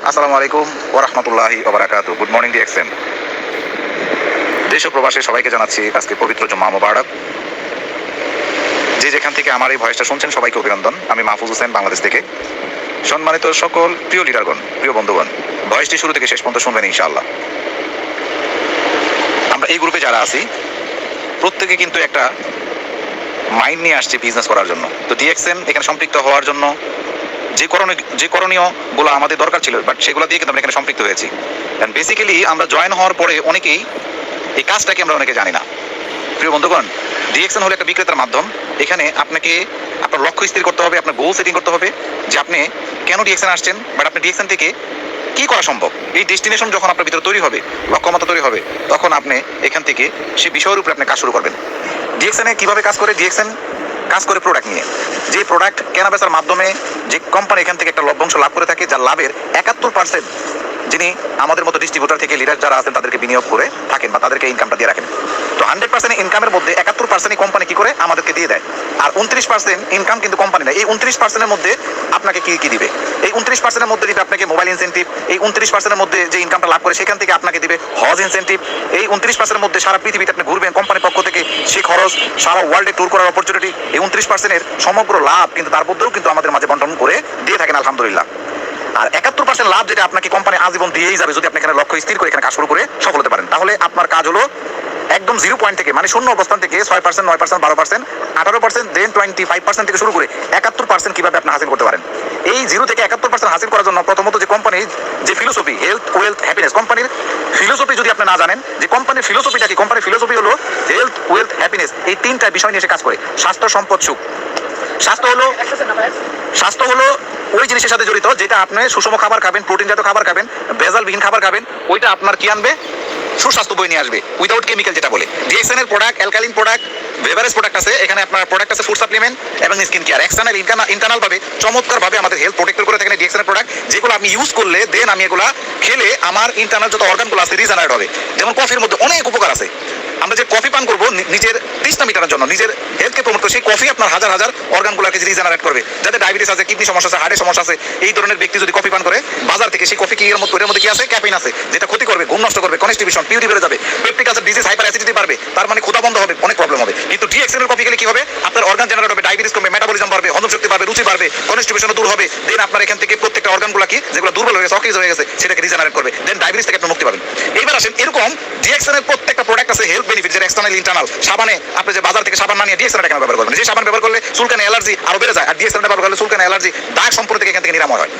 আসসালামু আলাইকুম ওয়া রাহমাতুল্লাহি ওয়া বারাকাতুহু। Good morning DXN. দেশ ও প্রবাসী সবাইকে জানাচ্ছি আজকে পবিত্র জুমা মুবারক। যে যেখান থেকে আমার এই ভয়েসটা শুনছেন সবাইকে অভিনন্দন। আমি মাহফুজ হোসেন, বাংলাদেশ থেকে। সম্মানিত সকল প্রিয় লিডারগণ, প্রিয় বন্ধুগণ, ভয়েসটি শুরু থেকে শেষ পর্যন্ত শুনবেন ইনশাআল্লাহ। আমরা এই গ্রুপে যারা আছি প্রত্যেকে কিন্তু একটা মাইন্ড নিয়ে আসছে বিজনেস করার জন্য। তো ডিএক্সএন এখানে সম্পৃক্ত হওয়ার জন্য যে করণীয়গুলো আমাদের দরকার ছিল, বাট সেগুলো দিয়ে কিন্তু আমরা এখানে সম্পৃক্ত হয়েছি। অ্যান্ড বেসিক্যালি আমরা জয়েন হওয়ার পরে অনেকেই এই কাজটাকে আমরা অনেকে জানি না। প্রিয় বন্ধুগণ, ডিএক্সএন হলো একটা বিক্রেতার মাধ্যম। এখানে আপনাকে আপনার লক্ষ্য স্থির করতে হবে, আপনার গোল সেটিং করতে হবে যে আপনি কেন ডিএক্সএন আসছেন, বাট আপনি ডিএক্সএন থেকে কি করা সম্ভব। এই ডেস্টিনেশন যখন আপনার ভিতরে তৈরি হবে, লক্ষ্যমাত্রা তৈরি হবে, তখন আপনি এখান থেকে সেই বিষয়ের উপরে আপনি কাজ শুরু করবেন। ডিএক্সএনে কিভাবে কাজ করে? ডিএক্সএন কাজ করে প্রোডাক্ট নিয়ে। যে প্রোডাক্ট কেনা বেচার মাধ্যমে যে কোম্পানি এখান থেকে একটা লভ্যাংশ লাভ করে থাকে, যার লাভের 71% যিনি আমাদের মতো ডিস্ট্রিবিউটার থেকে লিডার যারা আছেন তাদেরকে বিনিয়োগ করে থাকেন বা তাদেরকে ইনকামটা দিয়ে রাখেন। তো 100% ইনকামের মধ্যে 71% কোম্পানি কি করে আমাদেরকে দিয়ে দেয়, আর 29% ইনকাম কিন্তু কোম্পানি নেয়। এই 29%-এর মধ্যে আপনাকে কি দিবে? এই 29%-এর মধ্যে দিবে আপনাকে মোবাইল ইনসেন্টিভ। এই 29%-এর মধ্যে যে ইনকামটা লাভ করে সেখান থেকে আপনাকে দিবে হজ ইনসেন্টিভ। এই 29%-এর মধ্যে সারা পৃথিবীতে আপনি ঘুরবেন কোম্পানির পক্ষ থেকে, সে খরচ, সারা ওয়ার্ল্ডে ট্যুর করার অপরচুনিটি। এই 29%-এর সমগ্র লাভ কিন্তু তার মধ্যেও কিন্তু আমাদের মাঝে বন্টন করে দিয়ে থাকেন আলহামদুলিল্লাহ। আর 71% লাভ যেটা আপনাকে কোম্পানি আজীবন দিয়েই যাবে যদি আপনি এখানে লক্ষ্য স্থির করে এখানে কাজ শুরু করে সফল হতে পারেন। তাহলে আপনার কাজ হলো একদম 0 পয়েন্ট থেকে, মানে শূন্য অবস্থান থেকে 6%, 9%, 12%, 18%, দেন 25% থেকে শুরু করে 71% কিভাবে আপনি হাসিল করতে পারেন। এই 0 থেকে 71% হাসিল করার জন্য প্রথমত যে কোম্পানির যে ফিলোসফি, হেলথ, ওয়েলথ, হ্যাপিনেস, কোম্পানির ফিলোসফি যদি আপনি না জানেন যে কোম্পানির ফিলোসফিটা কি, কোম্পানির ফিলোসফি হলো হেলথ, ওয়েলথ, হ্যাপিনেস। এই তিনটা বিষয় নিয়ে এসে কাজ করে। স্বাস্থ্য, সম্পদ, সুখ। স্বাস্থ্য হলো ওই জিনিসের সাথে জড়িত যেটা আপনি সুষম খাবার খাবেন, প্রোটিনজাত খাবার খাবেন, ভেজালবিহীন খাবার খাবেন, ওইটা আপনার কি আনবে? সুস্বাস্থ্য বই নিয়ে আসবে, উইদাউট কেমিক্যাল যেটা বলে। ডিএক্সএন এর product, alkaline product, beverage product আছে, এখানে আপনার প্রোডাক্ট আছে ফুড সাপ্লিমেন্ট এবং স্কিন কেয়ার। এক্সটার্নাল ইন্টারনাল ভাবে চমৎকার ভাবে আমাদের হেলথ প্রোটেক্ট করে থাকেন ডিএক্সএন এর প্রোডাক্ট, যেগুলো আমি ইউজ করলে দেন আমি এগুলা খেলে আমার ইন্টারনাল যত অর্গানগুলো আছে রিজেনারেট হবে। যেমন কফির মধ্যে অনেক উপকার আছে। আমরা যে কফি পান করবো নিজের তৃষ্ণা মেটানোর জন্য, নিজের হেলথকে প্রমোট করে, সেই কফি আপনার হাজার হাজার অর্গানগুলোকে রিজেনারেট করবে। যাদের ডায়াবেটিস আছে, কিডনি সমস্যা আছে, হার্টের সমস্যা আছে, এই ধরনের ব্যক্তি যদি কফি পান করে বাজার থেকে, সেই কফি কি এর মধ্যে কি আছে? ক্যাফেইন আছে, যেটা ক্ষতি করবে, ঘুম নষ্ট করবে, কনস্টিপেশন, পিউরি বেড়ে যাবে, peptic ulcer disease, hyper acidity বাড়বে, তার মানে ক্ষুধা বন্ধ হবে, অনেক প্রবলেম হবে। কিন্তু ডিএক্সএন এর কফি খেলে কি হবে? আপনার অর্গান জেনারেট হবে, ডায়াবেটিস কমবে, মেটাবলিজম বাড়বে, হজম শক্তি বাড়বে, রুচি বাড়বে, কনস্টিপেশন দূর হবে। দেন আপনার এখান থেকে প্রত্যেকটা অর্গানগুলো কি যেগুলো দুর্বল হয়ে গেছে, অকেজ হয়ে গেছে, সেটাকে রিজেনারেট করবে। দেন ডায়াবেটিস থেকে আপনি মুক্তি পাবেন। এইবার আসেন, এরকম ডিএক্সএন এর প্রত্যেকটা প্রোডাক্ট আছে হেলথ বেনিফিট, যেটা এক্সটার্নাল ইন্টারনাল। সাবানে আপনি যে বাজার থেকে সাবান না নিয়ে ডিএক্সএন কেন ব্যবহার করবেন? যে সাবান ব্যবহার করলে চুলকানি, অ্যালার্জি আরো বেড়ে যায়, আর ডিএক্সএন ব্যবহার করলে চুলকানি, অ্যালার্জি, দাগ সম্পর্ক থেকে এখান থেকে নিরাময় হয়।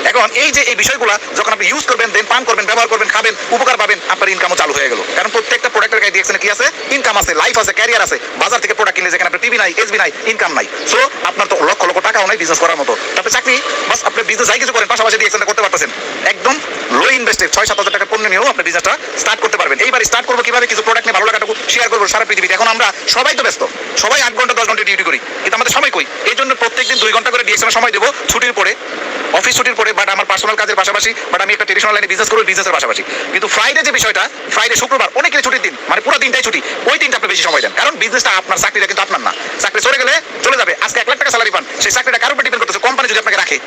এখন এই যে এই বিষয়গুলো যখন আপনি ইউজ করবেন, দেন পান করবেন, ব্যবহার করবেন, খাবেন, উপকার পাবেন, আপনার ইনকামও চালু হয়ে গেল। কারণ প্রত্যেকটা প্রোডাক্টের গায়ে ডিএক্সএন কি আছে? ইনকাম আছে, লাইফ আছে, ক্যারিয়ার আছে। বাজার থেকে প্রোডাক্ট কিনলে যেখানে আপনার টিভি নাই, এসবি নাই, ইনকাম নাই, সো আপনার তো লক্ষ লক্ষ টাকাও নাই বিজনেস করার মতো। তারপরে চাকরি, বাস আপনি বিজনেস যাই কিছু করেন পাশাপাশি ডিএক্সএন করতে পারতেছেন। একদম লো ইনভেস্টেড 6-7 হাজার টাকা পণ্য নিয়েও আপনি বিজনেসটা স্টার্ট করতে পারবেন। এইবার স্টার্ট করবো কিভাবে? কিছু প্রোডাক্ট নিয়ে ভালো লাগাটুকু শেয়ার করবো সারা পৃথিবীতে। এখন আমরা সবাই তো ব্যস্ত, সবাই 8 ঘন্টা 10 ঘন্টা ডিউটি করি, কিন্তু আমাদের সময় কই? এই জন্য প্রত্যেকদিন 2 ঘন্টা করে ডিএক্সএন সময় দেবো ছুটির পরে, অফিস ছুটির পরে, বাট আমার পার্সোনাল কাজের পাশাপাশি, বাট আমি একটা ট্রেডিশনাল লাইনে বিজনেস করবো বিজনেসের পাশাপাশি। কিন্তু ফ্রাইডে যে বিষয়টা, ফ্রাইডে, শুক্রবার অনেকের ছুটির দিন, মানে পুরো দিনটাই ছুটি, ওই দিনটা আপনি বেশি সময় দেন। কারণ বিজনেসটা আপনার, চাকরিটা কিন্তু আপনার না। চাকরি চলে গেলে চলে যাবে। আজকে 1 লাখ টাকা স্যালারি পান, সেই চাকরিটা কারোর উপর ডিপেন্ড করতেছে, কোম্পানি যদি আপনাকে রাখে,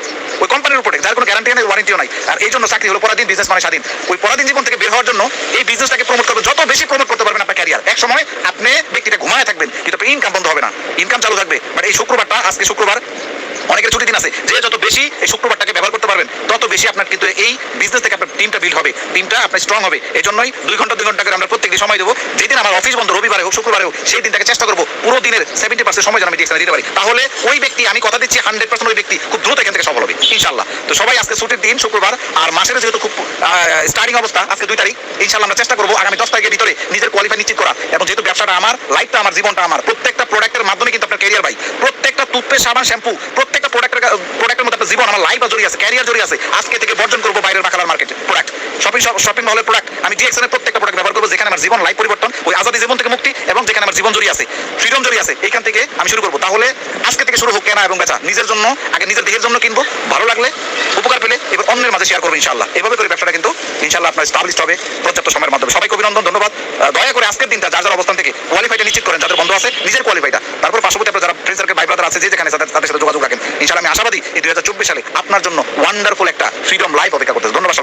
ওই কোম্পানির উপরে, যার কোনো গ্যারান্টি নেই, ওয়ারেন্টিও নাই। আর এই জন্য চাকরি হলো পরাধীন, বিজনেস মানে স্বাধীন। ওই পরাধীন জীবন থেকে বের হওয়ার জন্য এই বিজনেসটাকে প্রমোট করবেন। যত বেশি প্রমোট করতে পারবেন আপনার ক্যারিয়ার, এক সময় আপনি ব্যক্তিটা ঘুমায় থাকবেন কিন্তু আপনার ইনকাম বন্ধ হবে না, ইনকাম চালু থাকবে। বাট এই শুক্রবারটা, আজকে শুক্রবার, অনেকের ছুটির দিন আছে, যে যত বেশি এই শুক্রবারটাকে ব্যবহার করতে পারবেন তত বেশি আপনার কিন্তু এই বিজনেস থেকে আপনার টিমটা বিল্ড হবে, টিমটা আপনার স্ট্রং হবে। এই জন্যই 2 ঘন্টা করে আমরা প্রত্যেকদিন সময় দেবো। যেদিন আমার অফিস বন্ধ, রবিবারে হোক, শুক্রবারে হোক, সেই দিনটাকে চেষ্টা করবো পুরো দিনের 70% সময় যেন আমি ডিএক্সএন দিতে পারি। তাহলে ওই ব্যক্তি, আমি কথা দিচ্ছি 100% ওই ব্যক্তি খুব দ্রুত এখান থেকে সফল হবে ইনশাল্লাহ। তো সবাই আজকে ছুটির দিন শুক্রবার, আর মাসের যেহেতু খুব স্টার্টিং অবস্থা, আজকে 2 তারিখ, ইনশাল্লাহ আমরা চেষ্টা করবো আগামী 10 তারিখের ভিতরে নিজের কোয়ালিফাই নিশ্চিত করা। এবং যেহেতু ব্যবসাটা আমার, লাইফটা আমার, জীবনটা আমার, প্রত্যেকটা প্রোডাক্টের মাধ্যমে কিন্তু আপনার ক্যারিয়ার ভাই, প্রত্যেকটা টুথপেস্ট, সাবান, শ্যাম্পু, প্রত্যেকটা প্রোডাক্টের মধ্যে আপনার জীবন, আমার লাইফ জড়িয়ে আছে, ক্যারিয়ার জড়িয়ে আছে। আজকে থেকে বর্জন করবো বাইরের বাকালার মার্কেটে প্রোডাক্ট, শপিং মলের প্রোডাক্ট। আমি ডিএক্সএন এর প্রত্যেকটা প্রোডাক্ট ব্যবহার করবো যেখানে আমার জীবন, লাইফ পরিবর্তন, ওই আজাদি জীবন থেকে মুক্তি, এবং যেখানে আমার জীবন জড়িয়ে আছে, ফ্রিডম জড়িয়ে আছে, এইখান থেকে আমি শুরু করবো। তাহলে আজকে থেকে শুরু হোক কেনা এবং বেচা, নিজের জন্য আগে, নিজের দেহের জন্য কিনবো, ভালো লাগলে, উপকার পেলে এবার অন্যের মাঝে শেয়ার করবো ইনশাল্লাহ। এভাবে করে ব্যবসাটা কিন্তু ইনশাল্লাহ আপনার স্টাবলিশ হবে পর্যাপ্ত সময়ের মাধ্যমে। সবাইকে অভিনন্দন, ধন্যবাদ। দয়া করে আজকের দিনটা যার যার অবস্থান থেকে কোয়ালিফাইটা নিশ্চিত করেন, যাদের বন্ধ আছে নিজের কোয়ালিফাইটা, তারপর পার্শ্ববর্তী আপনার যারা ফ্রেন্ড সার্কেল, ভাই ব্রাদার আছে, যে যেখানে তাদের সাথে যোগাযোগ রাখেন। ইনশাল্লাহ আমি আশাবাদী এই 2024 সালে আপনার জন্য ওয়ান্ডারফুল একটা ফ্রিডম লাইফ অপেক্ষা করতেছে। ধন্যবাদ সবাই।